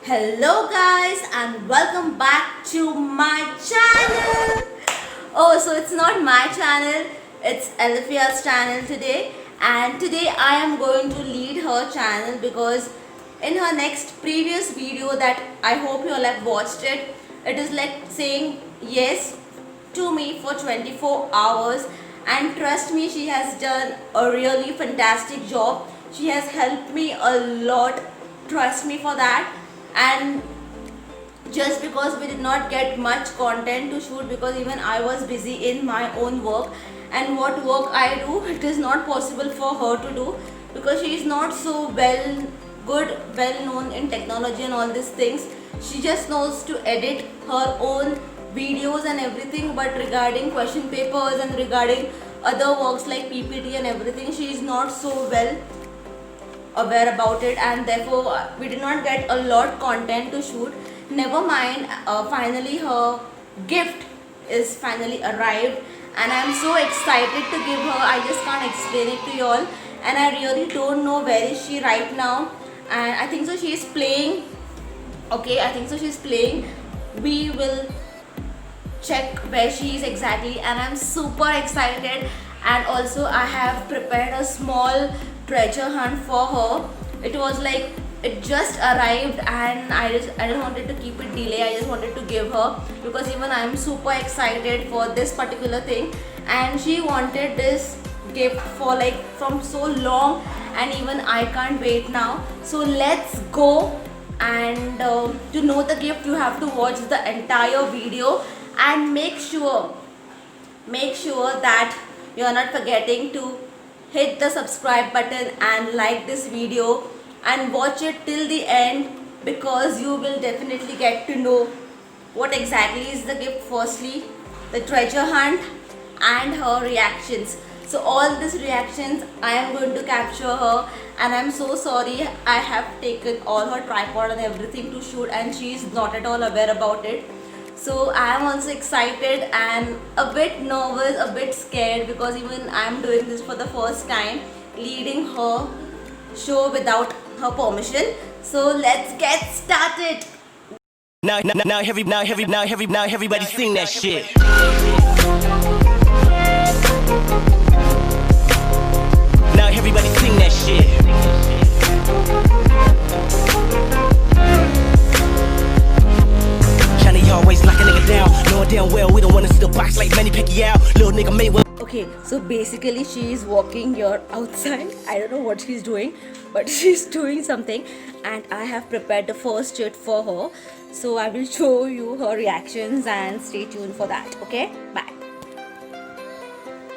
Hello guys and welcome back to my channel. Oh, so it's not my channel, it's Alfia's channel today, and today I am going to lead her channel because in her next previous video that I hope you all have watched it is like saying yes to me for 24 hours, and trust me, she has done a really fantastic job. She has helped me a lot, trust me for that. And just because we did not get much content to shoot because even I was busy in my own work, and what work I do, it is not possible for her to do because she is not so well known in technology and all these things. She just knows to edit her own videos and everything, but regarding question papers and regarding other works like PPT and everything, she is not so well aware about it, and therefore we did not get a lot content to shoot. Never mind, finally her gift is finally arrived, and I'm so excited to give her. I just can't explain it to you all, and I really don't know where is she right now. And I think so she is playing. Okay, I think so she's playing. We will check where she is exactly, and I'm super excited. And also I have prepared a small treasure hunt for her. It was like it just arrived, and I didn't wanted to keep it delay. I just wanted to give her because even I'm super excited for this particular thing, and she wanted this gift for like from so long, and even I can't wait now. So let's go. And to know the gift you have to watch the entire video, and make sure that you are not forgetting to hit the subscribe button and like this video and watch it till the end, because you will definitely get to know what exactly is the gift, firstly the treasure hunt and her reactions. So all these reactions I am going to capture her, and I'm so sorry I have taken all her tripod and everything to shoot, and she is not at all aware about it. So I am also excited and a bit nervous, a bit scared, because even I am doing this for the first time, leading her show without her permission. So let's get started. Now everybody sing that shit. Now everybody sing that shit. Johnny always lock a nigga down, knowing damn well we don't wanna see the box like Manny Pacquiao. Little nigga Mayweather. Okay, so basically she is walking here outside. I don't know what she's doing, but she's doing something, and I have prepared the first treat for her. So I will show you her reactions, and stay tuned for that. Okay, bye.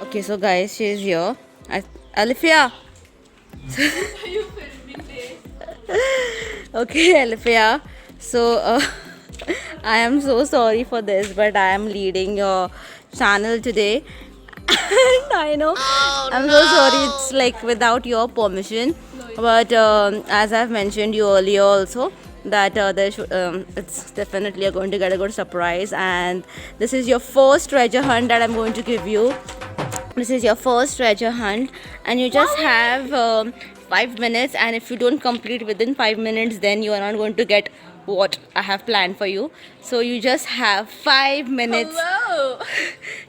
Okay, so guys, she's here. Alifia. Okay, Alifia. So I am so sorry for this, but I am leading your channel today. And I know, I'm so sorry, it's like without your permission. But as I've mentioned you earlier also, that it's definitely you're going to get a good surprise, and this is your first treasure hunt that I'm going to give you. This is your first treasure hunt, and you just have 5 minutes, and if you don't complete within 5 minutes, then you are not going to get what I have planned for you. So you just have 5 minutes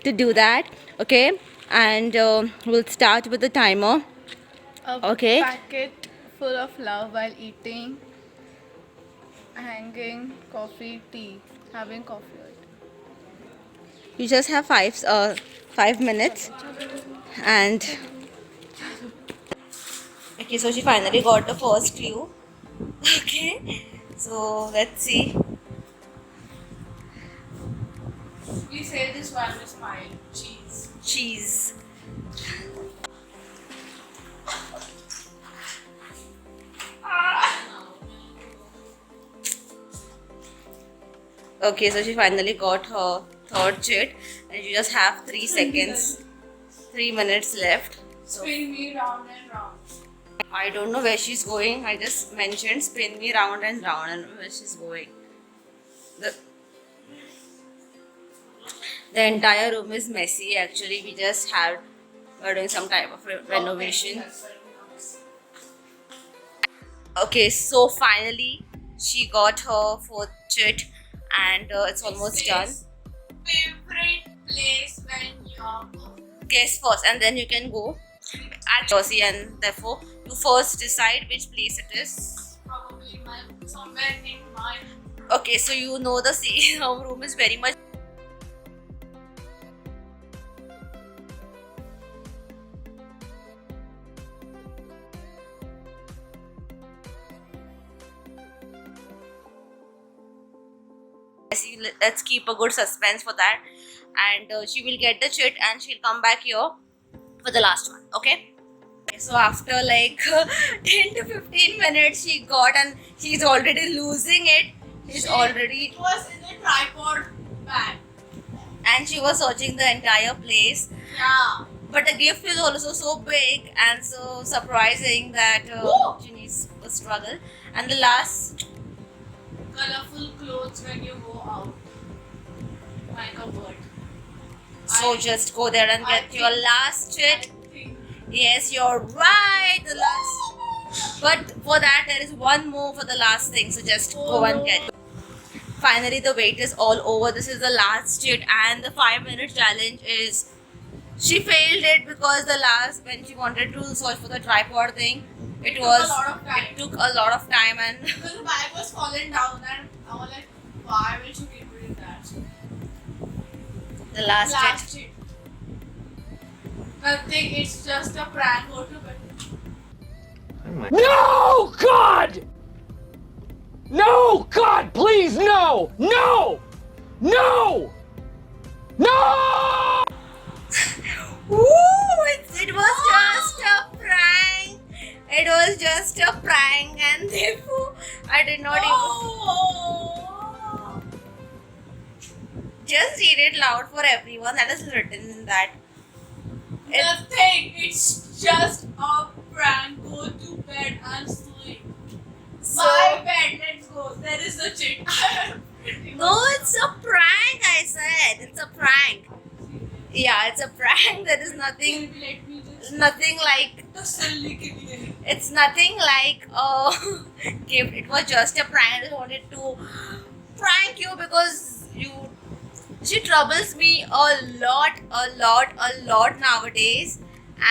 to do that. Okay, and we'll start with the timer. A Okay. packet full of love while eating, hanging, coffee, tea, having coffee. You just have 5 minutes, and okay, so she finally got the first clue. Okay, so let's see. We say this one is mine. Cheese. Cheese. Okay, so she finally got her third chit, and you just have 3 seconds, 3 minutes left. So Spin me round and round. I don't know where she's going. I just mentioned spin me round and round, and where she's going. The entire room is messy. Actually, we're doing some type of renovation. Okay, so finally She got her fourth chit, and it's almost done. Favorite place when you're going. Guess first, and then you can go at Jersey, and therefore you first decide which place it is. Probably somewhere in my. Okay, so you know the our room is very much. Let's keep a good suspense for that, and she will get the chit and she'll come back here for the last one. Okay, so after like 10 to 15 minutes she got, and she's already losing it. She's already, It was in the tripod bag. and she was searching the entire place, Yeah. but the gift is also so big and so surprising that Whoa. she needs a struggle. And the last, Colorful clothes when you go out. Like a bird. so just go there and I get your think- last chit. I think. Yes, you're right. The last, but for that there is one more for the last thing. So just Oh, go and no. get. Finally, the wait is all over. This is the last chit, and the 5-minute challenge is. She failed it because the last when she wanted to search for the tripod thing, it took was a lot of time. it took a lot of time, and Because the bag was falling down and I was like, why will you keep doing that? the last chit. Last chit. Nothing, it's just a prank. Go to bed. No, God! No, God, please, no! No! No! No! Ooh, it was just a prank. It was just a prank, and therefore I did not even. Oh! Just read it loud for everyone. That is written in that. It- Nothing, it's just a prank. Go to bed and sleep. So My bed, let's go. There is the chit. no, it's a prank. I said it's a prank. Yeah, it's a prank. There is nothing, Let me just. nothing like. तसल्ली के लिए. It's nothing like a gift. It was just a prank. I just wanted to prank you because she troubles me a lot nowadays,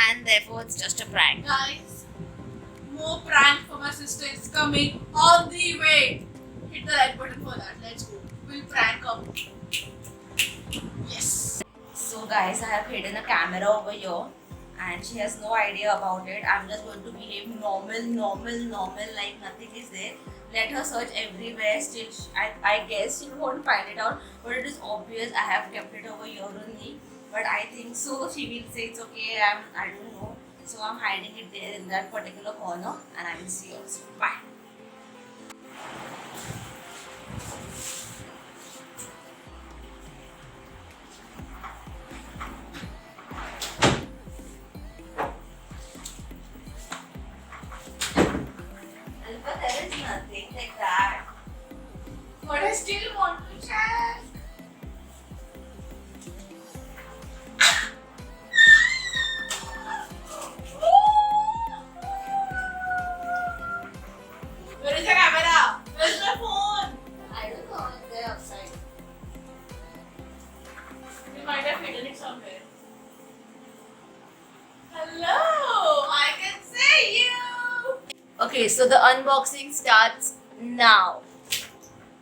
and therefore it's just a prank. Guys, more prank for my sister is coming on the way. Hit the like button for that. Let's go. We'll prank her. Yes. So guys, I have hidden a camera over here, and she has no idea about it. I'm just going to behave normal, like nothing is there. Let her search everywhere. Still, I guess she won't find it out, but it is obvious. I have kept it over here only. But I think so. She will say it's okay. I don't know. So I'm hiding it there in that particular corner, and I will see you also. Bye. But there is nothing like that. But I still want to check. Where is the camera? Where's my phone? I don't know. It's there outside. We might have hidden it somewhere. Hello, I can see you. Okay, so the unboxing starts now.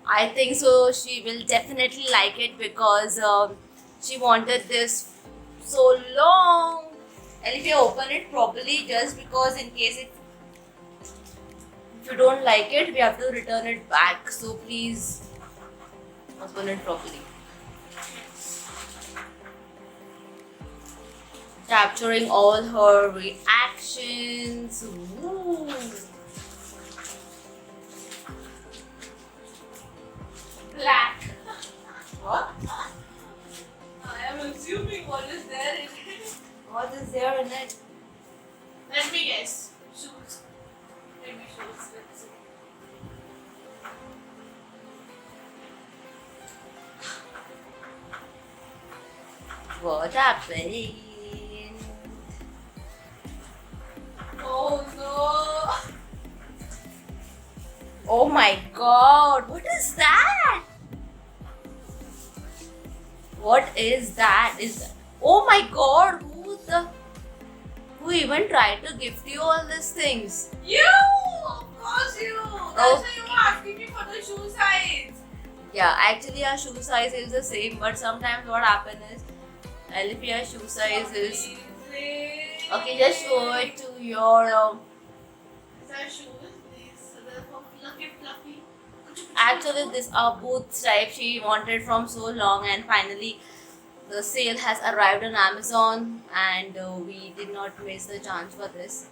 I think so. She will definitely like it because she wanted this so long. And if you open it properly, just because in case if you don't like it, we have to return it back. So please open it properly. Capturing all her reactions. Ooh. Black. What? I am assuming what is there in it. What is there in it? Let me guess. Shoes. Maybe shoes. Let's see. What happened? Oh no. Oh my god, what is that? What is that? Oh my god, who even tried to gift you all these things? You! Of course you! That's why you were asking me for the shoe size. Yeah, actually our shoe size is the same, but sometimes what happens is Alfia's shoe size is Amazing. okay. Just show it to your. These are shoes. These are fluffy. Actually, this are boots type she wanted from so long, and finally the sale has arrived on Amazon, and we did not miss the chance for this.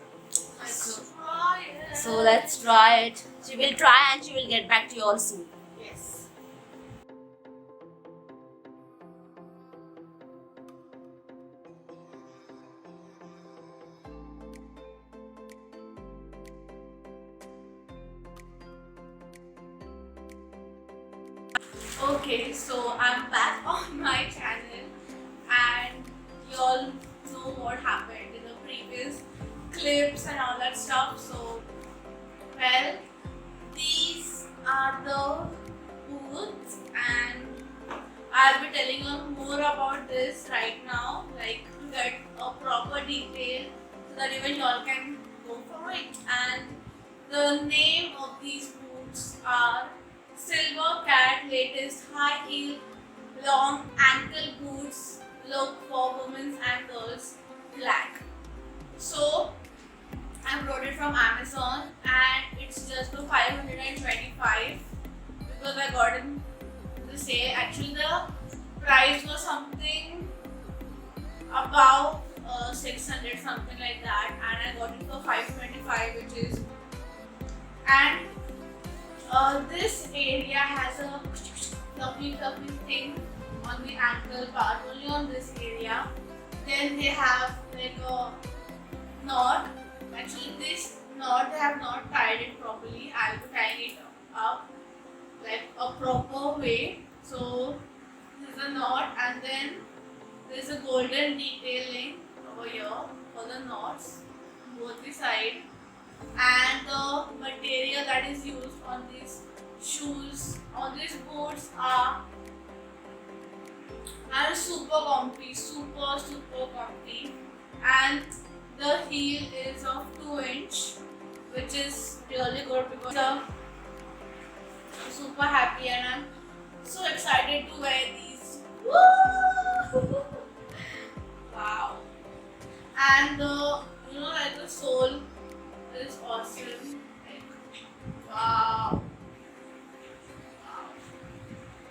Let's try it. So let's try it. She will try and she will get back to you all soon. Yes. Okay, so I'm back on my channel and you all know what happened in the previous clips and all that stuff. So, well, these are the boots and I'll be telling you more about this right now, like to get a proper detail so that even you all can go for it. And the name of these boots are Silver Cat latest high heel long ankle boots look for women and girls black. So I brought it from Amazon and it's just for 525 because I got in the sale. Actually the price was something about 600 something like that and I got it for 525 which is and this area has a fluffy thing on the ankle part, only on this area. Then they have like a knot. Actually, this knot they have not tied it properly. I'll be tying it up like a proper way. So there's a knot, and then there's a golden detailing over here for the knots, both the side. And the material that is used on these shoes, on these boots are super comfy, super comfy, and the heel is of 2-inch, which is really good because I'm super happy and I'm so excited to wear these. Woo! Wow! And like the sole is awesome. Like, wow.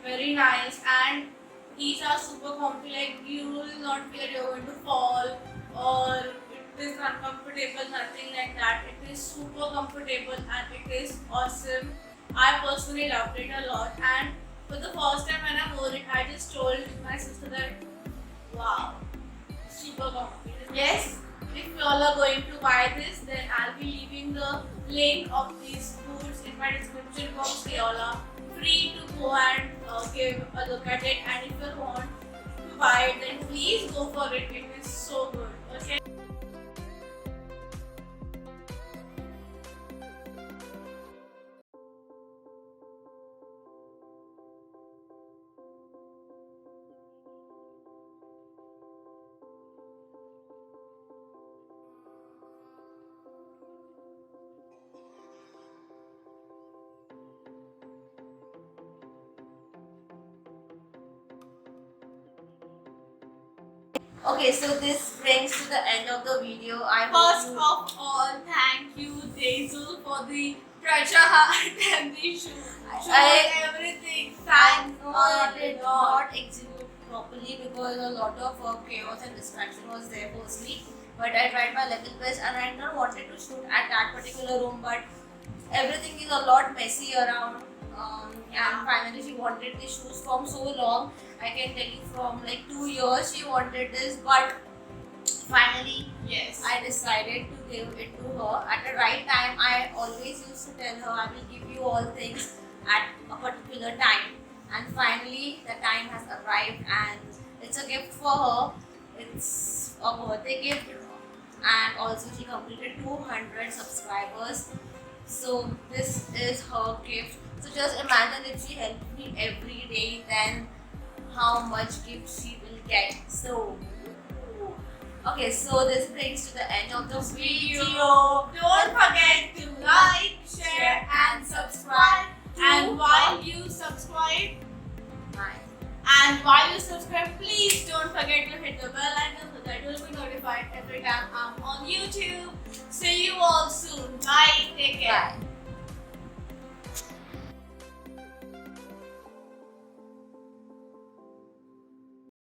Very nice. And these are super comfy. Like you will not feel that you're going to fall or it is uncomfortable, nothing like that. It is super comfortable and it is awesome. I personally loved it a lot. And for the first time when I wore it, I just told my sister that, wow, super comfy. Yes. If you all are going to buy this, then I'll be leaving the link of these boots in my description box. You all are free to go and give a look at it. And if you want to buy it, then please go for it. It is so good. Okay. Okay, so this brings to the end of the video. I First hope you- of all, thank you, Daisel, for the treasure heart and the shoe. Everything. I Thanks know a it did lot. not execute properly because a lot of chaos and distraction was there firstly. But I tried my level best and I not wanted to shoot at that particular room, but everything is a lot messy around. And finally she wanted the shoes from so long. I can tell you from like 2 years she wanted this, but finally Yes. I decided to give it to her at the right time. I always used to tell her I will give you all things at a particular time, and finally the time has arrived and it's a gift for her. It's a birthday gift, and also she completed 200 subscribers. So this is her gift So just imagine if she helped me every day, then how much gift she will get. So okay, so this brings to the end of the video. Don't forget to like, share, and subscribe. And while you subscribe, please don't forget to hit the bell icon so that you will be notified every time I'm on YouTube. See you all